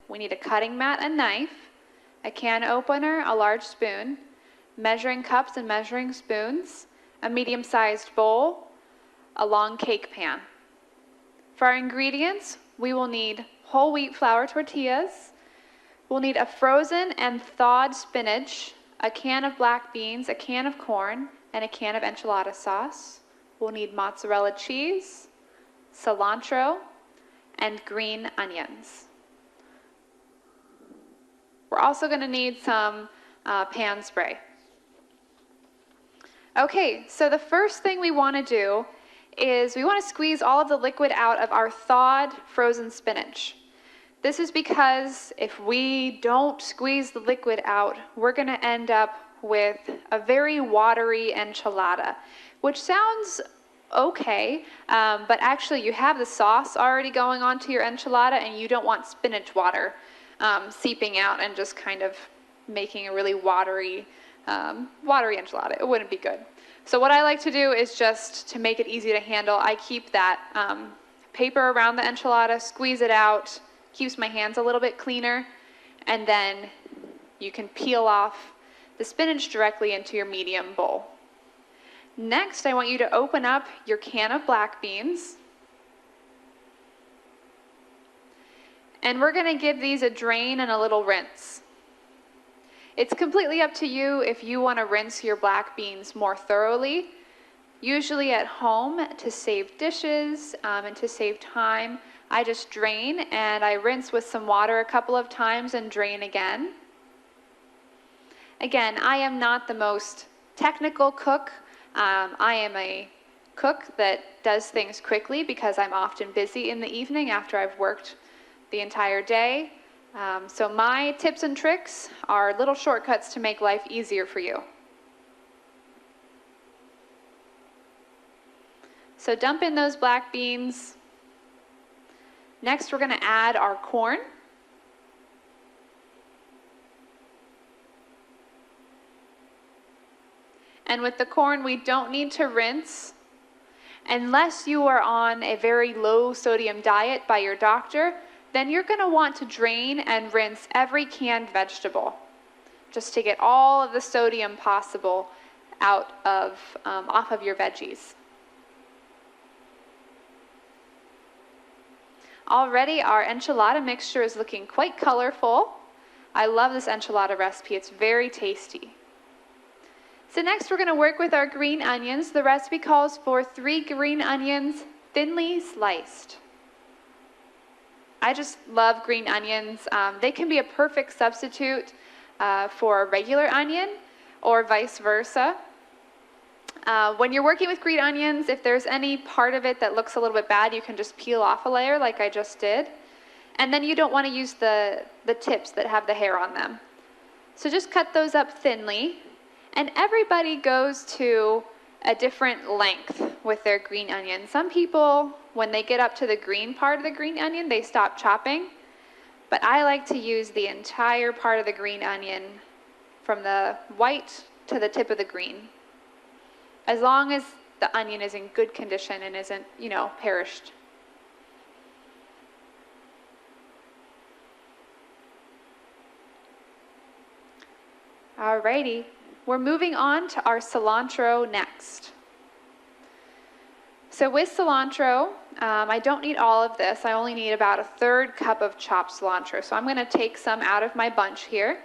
we need a cutting mat and knife, a can opener, a large spoon, measuring cups and measuring spoons, a medium-sized bowl, a long cake pan. For our ingredients, we will need whole wheat flour tortillas, we'll need a frozen and thawed spinach, a can of black beans, a can of corn, and a can of enchilada sauce. We'll need mozzarella cheese, cilantro, and green onions. We're also going to need some pan spray. Okay, so the first thing we want to do is we want to squeeze all of the liquid out of our thawed frozen spinach. This is because if we don't squeeze the liquid out, we're going to end up with a very watery enchilada, which sounds okay, but actually you have the sauce already going onto your enchilada and you don't want spinach water seeping out and just kind of making a really watery enchilada. It wouldn't be good. So what I like to do is just to make it easy to handle, I keep that paper around the enchilada, squeeze it out, keeps my hands a little bit cleaner, and then you can peel off the spinach directly into your medium bowl. Next, I want you to open up your can of black beans. And we're going to give these a drain and a little rinse. It's completely up to you if you want to rinse your black beans more thoroughly. Usually at home, to save dishes and to save time, I just drain and I rinse with some water a couple of times and drain again. Again, I am not the most technical cook. I am a cook that does things quickly because I'm often busy in the evening after I've worked the entire day. So my tips and tricks are little shortcuts to make life easier for you. So dump in those black beans. Next, we're going to add our corn. And with the corn, we don't need to rinse. Unless you are on a very low sodium diet by your doctor, then you're going to want to drain and rinse every canned vegetable just to get all of the sodium possible out of off of your veggies. Already our enchilada mixture is looking quite colorful. I love this enchilada recipe. It's very tasty. So next we're going to work with our green onions. The recipe calls for 3 green onions thinly sliced. I just love green onions. They can be a perfect substitute for a regular onion or vice versa. When you're working with green onions, if there's any part of it that looks a little bit bad, you can just peel off a layer like I just did. And then you don't want to use the tips that have the hair on them. So just cut those up thinly. And everybody goes to a different length with their green onion. Some people, when they get up to the green part of the green onion, they stop chopping. But I like to use the entire part of the green onion from the white to the tip of the green. As long as the onion is in good condition and isn't, perished. Alrighty. We're moving on to our cilantro next. So with cilantro, I don't need all of this. I only need about 1/3 cup of chopped cilantro. So I'm going to take some out of my bunch here.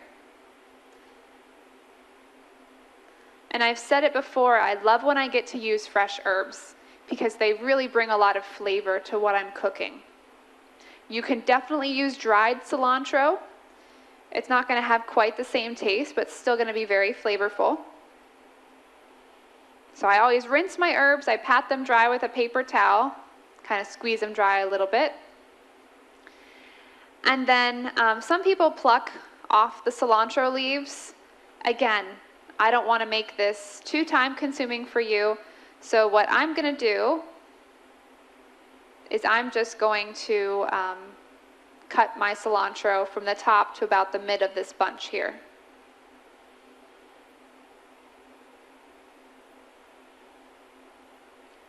And I've said it before, I love when I get to use fresh herbs because they really bring a lot of flavor to what I'm cooking. You can definitely use dried cilantro. It's not going to have quite the same taste, but still going to be very flavorful. So I always rinse my herbs. I pat them dry with a paper towel, kind of squeeze them dry a little bit. And then some people pluck off the cilantro leaves. Again, I don't want to make this too time-consuming for you. So what I'm going to do is I'm just going to cut my cilantro from the top to about the mid of this bunch here.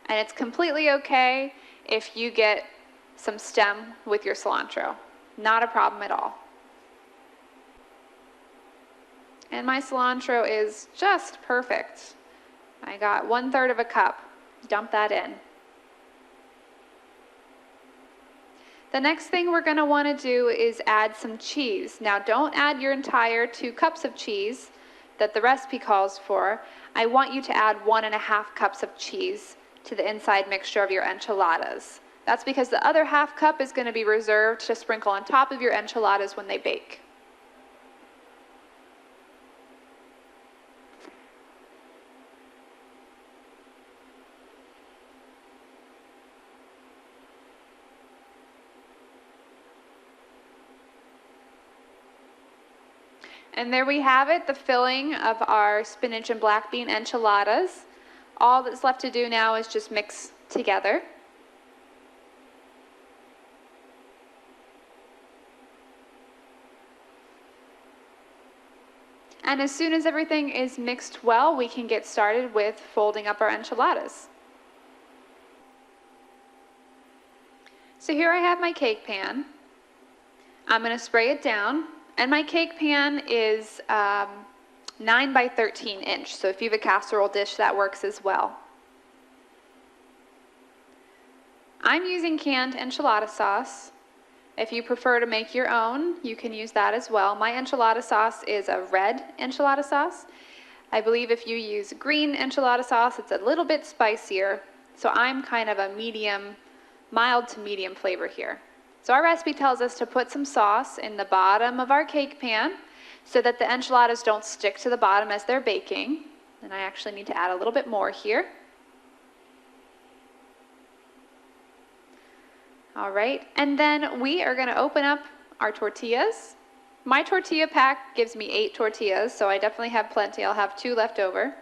And it's completely okay if you get some stem with your cilantro. Not a problem at all. And my cilantro is just perfect. I got 1/3 of a cup. Dump that in. The next thing we're going to want to do is add some cheese. Now don't add your entire 2 cups of cheese that the recipe calls for. I want you to add 1.5 cups of cheese to the inside mixture of your enchiladas. That's because the other 1/2 cup is going to be reserved to sprinkle on top of your enchiladas when they bake. And there we have it, the filling of our spinach and black bean enchiladas. All that's left to do now is just mix together. And as soon as everything is mixed well, we can get started with folding up our enchiladas. So here I have my cake pan. I'm going to spray it down. And my cake pan is 9 by 13 inch, so if you have a casserole dish, that works as well. I'm using canned enchilada sauce. If you prefer to make your own, you can use that as well. My enchilada sauce is a red enchilada sauce. I believe if you use green enchilada sauce, it's a little bit spicier. So I'm kind of a medium, mild to medium flavor here. So our recipe tells us to put some sauce in the bottom of our cake pan so that the enchiladas don't stick to the bottom as they're baking. And I actually need to add a little bit more here. All right, and then we are going to open up our tortillas. My tortilla pack gives me 8 tortillas, so I definitely have plenty. I'll have 2 left over.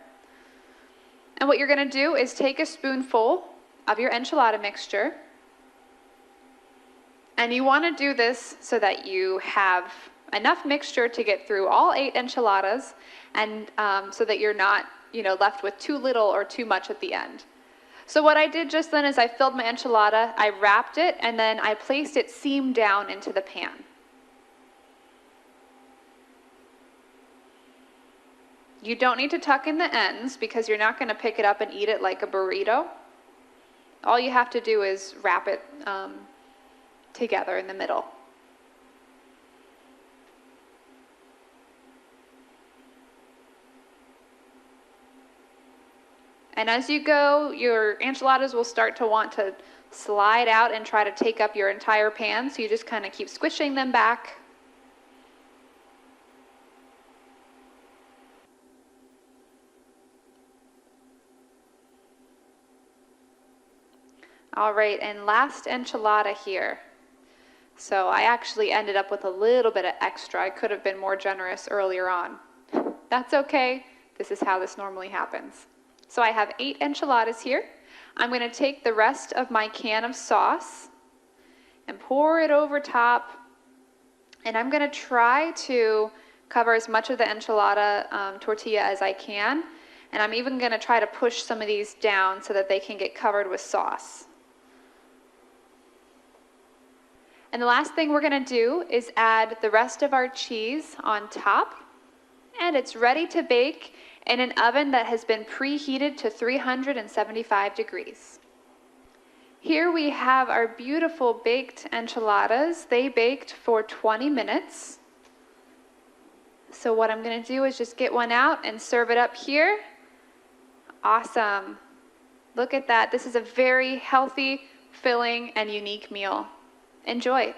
And what you're going to do is take a spoonful of your enchilada mixture. And you want to do this so that you have enough mixture to get through all 8 enchiladas, and so that you're not, left with too little or too much at the end. So what I did just then is I filled my enchilada, I wrapped it, and then I placed it seam down into the pan. You don't need to tuck in the ends because you're not going to pick it up and eat it like a burrito. All you have to do is wrap it together in the middle. And as you go, your enchiladas will start to want to slide out and try to take up your entire pan, so you just kind of keep squishing them back. All right, and last enchilada here. So I actually ended up with a little bit of extra. I could have been more generous earlier on. That's okay. This is how this normally happens. So I have 8 enchiladas here. I'm going to take the rest of my can of sauce and pour it over top. And I'm going to try to cover as much of the enchilada tortilla as I can. And I'm even going to try to push some of these down so that they can get covered with sauce. And the last thing we're going to do is add the rest of our cheese on top. And it's ready to bake in an oven that has been preheated to 375 degrees. Here we have our beautiful baked enchiladas. They baked for 20 minutes. So what I'm going to do is just get one out and serve it up here. Awesome. Look at that. This is a very healthy, filling, and unique meal. Enjoy.